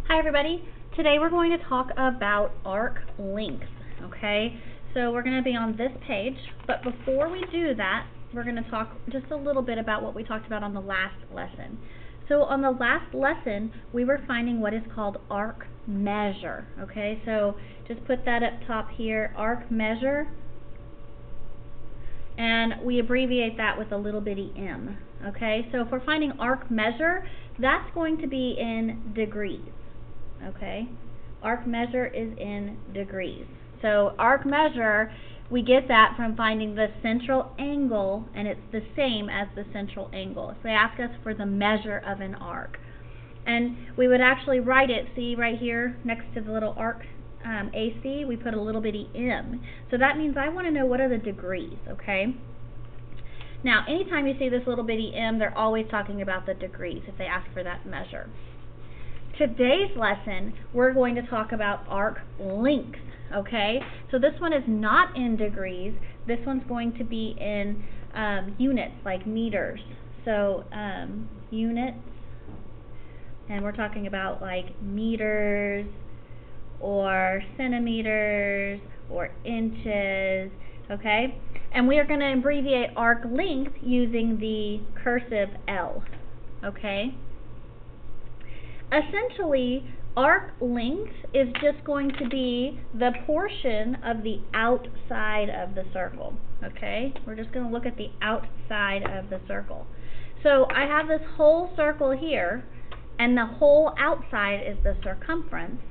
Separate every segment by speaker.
Speaker 1: Hi everybody. Today we're going to talk about arc length, okay? So we're going to be on this page, but before we do that, we're going to talk just a little bit about what we talked about on the last lesson. So on the last lesson, we were finding what is called arc measure, okay? So just put that up top here, arc measure, and we abbreviate that with a little bitty m, okay? So if we're finding arc measure, that's going to be in degrees. Okay, arc measure is in degrees. So arc measure, we get that from finding the central angle, and it's the same as the central angle. If they ask us for the measure of an arc, and we would actually write it, see right here next to the little arc AC, we put a little bitty m. So that means I want to know what are the degrees, okay? Now, anytime you see this little bitty m, they're always talking about the degrees if they ask for that measure. Today's lesson, we're going to talk about arc length, okay? So this one is not in degrees. This one's going to be in units, like meters. So units, and we're talking about like meters or centimeters or inches, okay? And we are going to abbreviate arc length using the cursive L, okay? Essentially, arc length is just going to be the portion of the outside of the circle, okay? We're just going to look at the outside of the circle. So I have this whole circle here, and the whole outside is the circumference,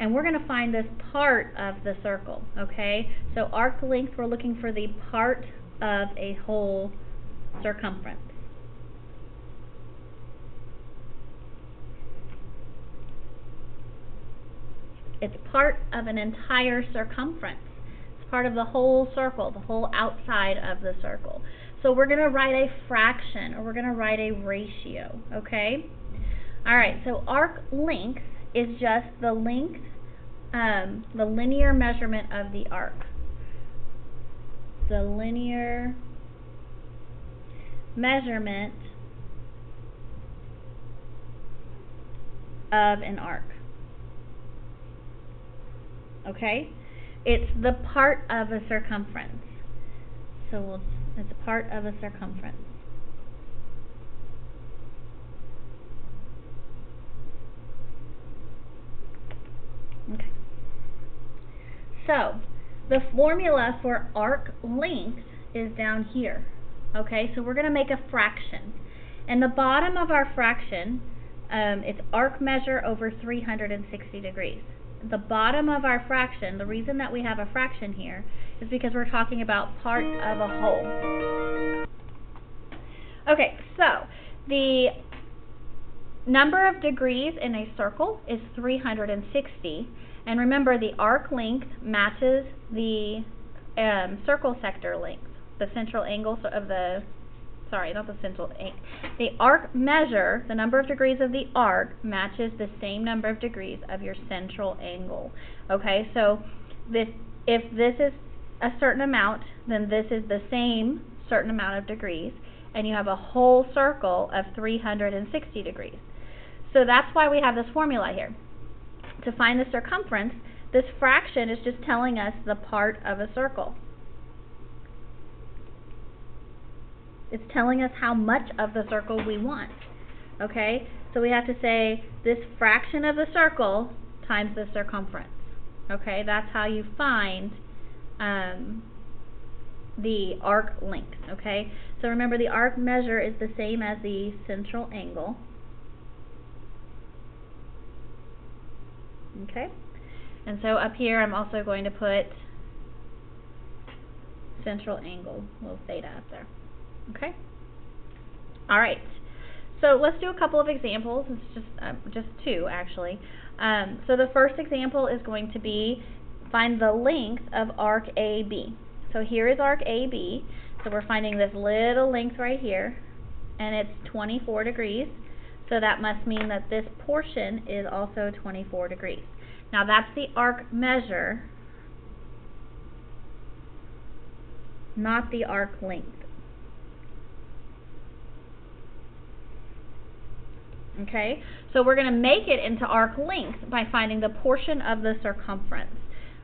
Speaker 1: and we're going to find this part of the circle, okay? So arc length, we're looking for the part of a whole circumference. It's part of an entire circumference. It's part of the whole circle, the whole outside of the circle. So we're going to write a fraction, or we're going to write a ratio, okay? Alright, so arc length is just the length, the linear measurement of the arc. The linear measurement of an arc. Okay, it's the part of a circumference. So it's a part of a circumference. Okay. So the formula for arc length is down here. Okay, so we're going to make a fraction. And the bottom of our fraction, it's arc measure over 360 degrees. The bottom of our fraction, the reason that we have a fraction here is because we're talking about part of a whole. Okay, so the number of degrees in a circle is 360, and remember the arc length matches the circle sector length, the central angle of the, sorry, not the central angle. The arc measure, the number of degrees of the arc, matches the same number of degrees of your central angle. Okay, so if this is a certain amount, then this is the same certain amount of degrees, and you have a whole circle of 360 degrees. So that's why we have this formula here. To find the circumference, this fraction is just telling us the part of a circle. It's telling us how much of the circle we want, okay? So we have to say this fraction of the circle times the circumference, okay? That's how you find the arc length, okay? So remember, the arc measure is the same as the central angle, okay? And so up here I'm also going to put central angle, little theta up there. Okay. All right. So let's do a couple of examples. It's just two actually. So the first example is going to be find the length of arc AB. So here is arc AB. So we're finding this little length right here, and it's 24 degrees. So that must mean that this portion is also 24 degrees. Now that's the arc measure, not the arc length. Okay, so we're going to make it into arc length by finding the portion of the circumference.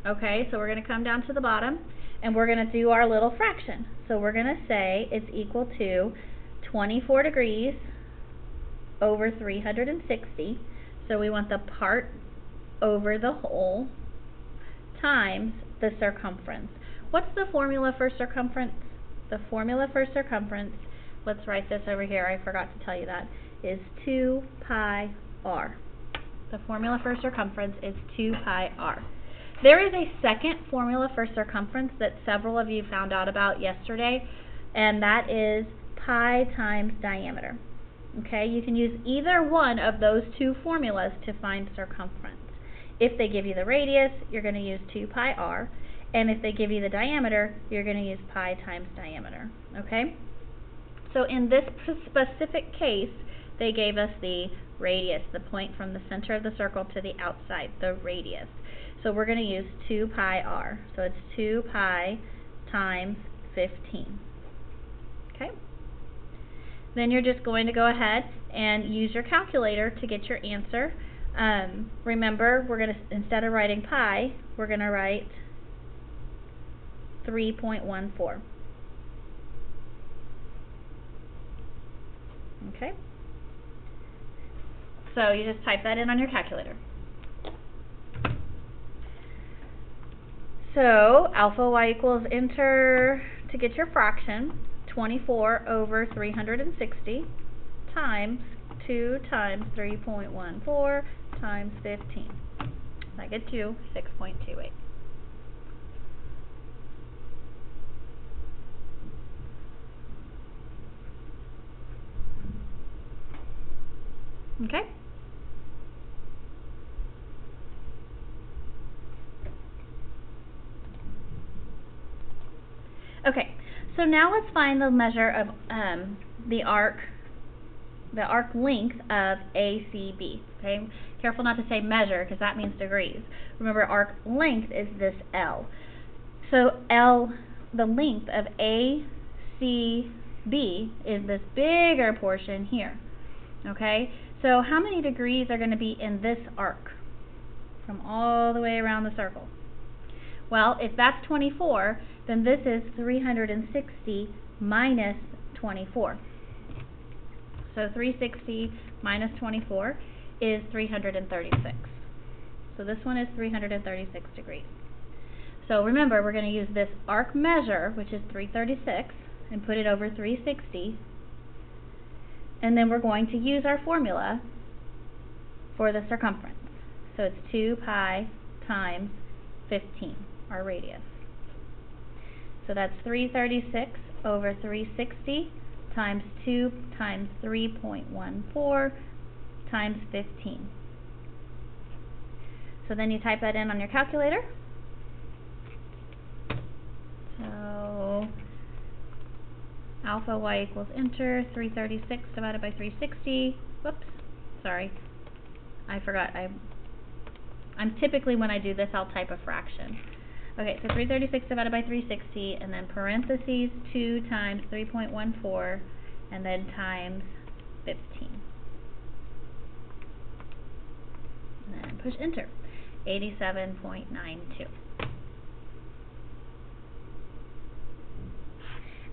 Speaker 1: Okay, so we're going to come down to the bottom and we're going to do our little fraction. So we're going to say it's equal to 24 degrees over 360. So we want the part over the whole times the circumference. What's the formula for circumference? The formula for circumference, let's write this over here, I forgot to tell you that, is 2 pi r. The formula for circumference is 2 pi r. There is a second formula for circumference that several of you found out about yesterday, and that is pi times diameter. Okay, you can use either one of those two formulas to find circumference. If they give you the radius, you're going to use 2 pi r, and if they give you the diameter, you're going to use pi times diameter. Okay? So in this specific case, they gave us the radius, the point from the center of the circle to the outside, the radius. So we're going to use 2 pi r. So it's 2 pi times 15. Okay? Then you're just going to go ahead and use your calculator to get your answer. Remember, we're going to, instead of writing pi, we're going to write 3.14. Okay? So you just type that in on your calculator. So alpha y equals, enter to get your fraction, 24 over 360 times 2 times 3.14 times 15. That gets you 6.28. Okay? Okay, so now let's find the measure of the arc length of ACB. Okay, careful not to say measure because that means degrees. Remember, arc length is this L. So L, the length of ACB is this bigger portion here. Okay, so how many degrees are going to be in this arc from all the way around the circle? Well, if that's 24, then this is 360 minus 24. So 360 minus 24 is 336. So this one is 336 degrees. So remember, we're going to use this arc measure, which is 336, and put it over 360. And then we're going to use our formula for the circumference. So it's 2 pi times 15, our radius. So that's 336 over 360 times 2 times 3.14 times 15. So then you type that in on your calculator. So alpha y equals, enter, 336 divided by 360. Whoops, sorry. I forgot. I'm typically, when I do this, I'll type a fraction. Okay, so 336 divided by 360, and then parentheses 2 times 3.14, and then times 15. And then push enter. 87.92.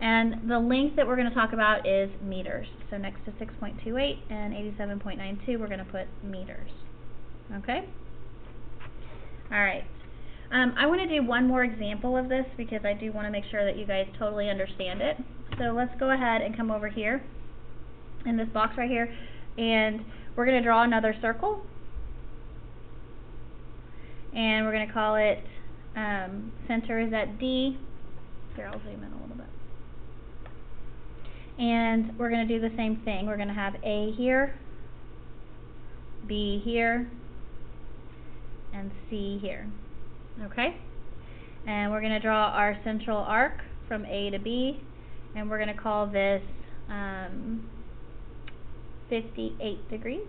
Speaker 1: And the length that we're going to talk about is meters. So next to 6.28 and 87.92, we're going to put meters. Okay? All right. I want to do one more example of this because I do want to make sure that you guys totally understand it. So let's go ahead and come over here in this box right here, and we're going to draw another circle. And we're going to call it center is at D. Here, I'll zoom in a little bit. And we're going to do the same thing. We're going to have A here, B here, and C here. Okay? And we're going to draw our central arc from A to B, and we're going to call this 58 degrees.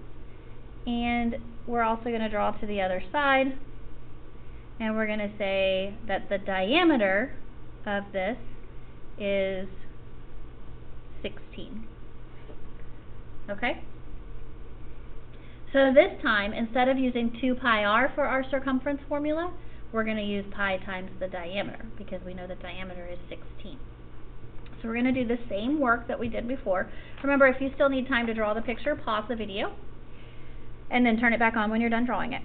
Speaker 1: And we're also going to draw to the other side, and we're going to say that the diameter of this is 16. Okay? So this time, instead of using 2 pi r for our circumference formula, we're going to use pi times the diameter, because we know the diameter is 16. So we're going to do the same work that we did before. Remember, if you still need time to draw the picture, pause the video, and then turn it back on when you're done drawing it.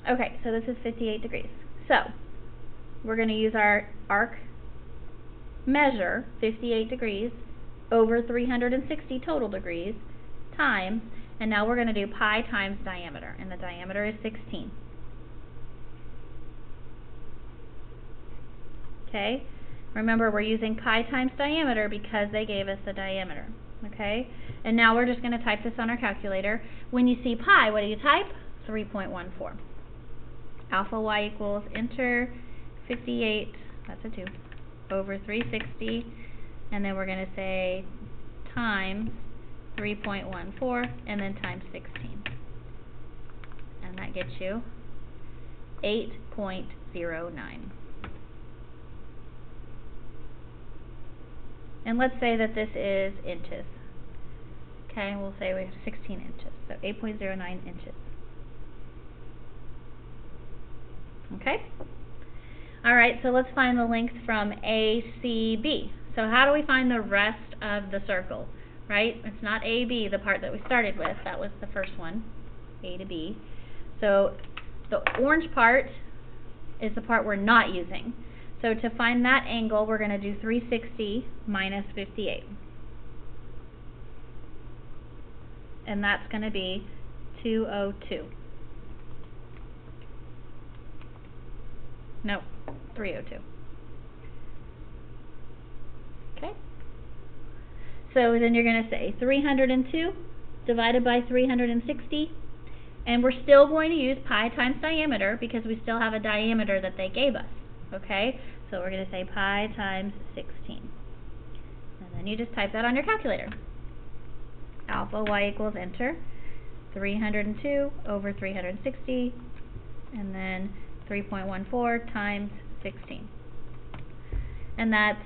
Speaker 1: Okay, so this is 58 degrees. So we're going to use our arc measure, 58 degrees, over 360 total degrees, times, and now we're going to do pi times diameter, and the diameter is 16. Okay, remember we're using pi times diameter because they gave us the diameter. Okay, and now we're just going to type this on our calculator. When you see pi, what do you type? 3.14. Alpha y equals, enter 58, that's a 2, over 360, and then we're going to say times 3.14, and then times 16. And that gets you 8.09. And let's say that this is inches. Okay, we'll say we have 16 inches, so 8.09 inches. Okay? Alright, so let's find the length from ACB. So how do we find the rest of the circle? Right? It's not AB, the part that we started with. That was the first one, A to B. So the orange part is the part we're not using. So to find that angle, we're going to do 360 minus 58. And that's going to be 202. No, 302. Okay? So then you're going to say 302 divided by 360, and we're still going to use pi times diameter because we still have a diameter that they gave us. Okay? So we're going to say pi times 16. And then you just type that on your calculator. Alpha y equals, enter, 302 over 360, and then 3.14 times 16. And that's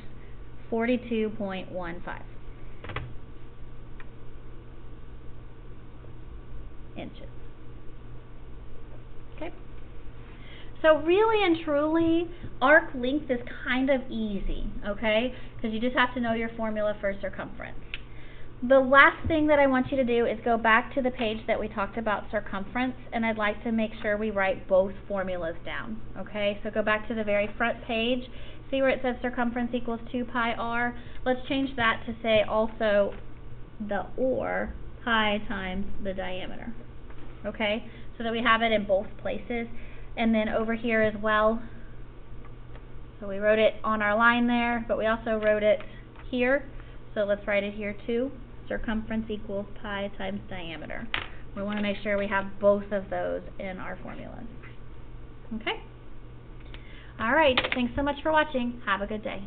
Speaker 1: 42.15 inches. Okay? So really and truly, arc length is kind of easy, okay? Because you just have to know your formula for circumference. The last thing that I want you to do is go back to the page that we talked about circumference, and I'd like to make sure we write both formulas down, okay? So go back to the very front page, see where it says circumference equals 2 pi r. Let's change that to say also the or pi times the diameter, okay? So that we have it in both places. And then over here as well, so we wrote it on our line there, but we also wrote it here, so let's write it here too. Circumference equals pi times diameter. We want to make sure we have both of those in our formulas. Okay? Alright, thanks so much for watching. Have a good day.